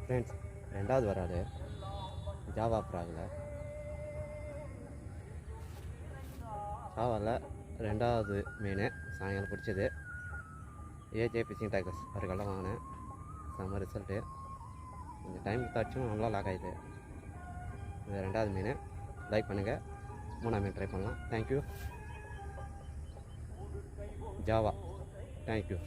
Friends, ரெண்டாவது வராது Java ப்ராகில். ஜாவாவில் ரெண்டாவது மீன் சாயங்காலம் பிடிச்சது. ஏஜே ஃபிஷிங் டேக்கர்ஸ் அவர்களெல்லாம் வாங்கினேன். செம்ம ரிசல்ட்டு. கொஞ்சம் டைம் தாச்சும் நல்லா லாக் ஆகிடுது. இது ரெண்டாவது மீன். லைக் பண்ணுங்கள். மூணாவது மீன் ட்ரை பண்ணலாம். தேங்க்யூ. ஜாவா. தேங்க்யூ.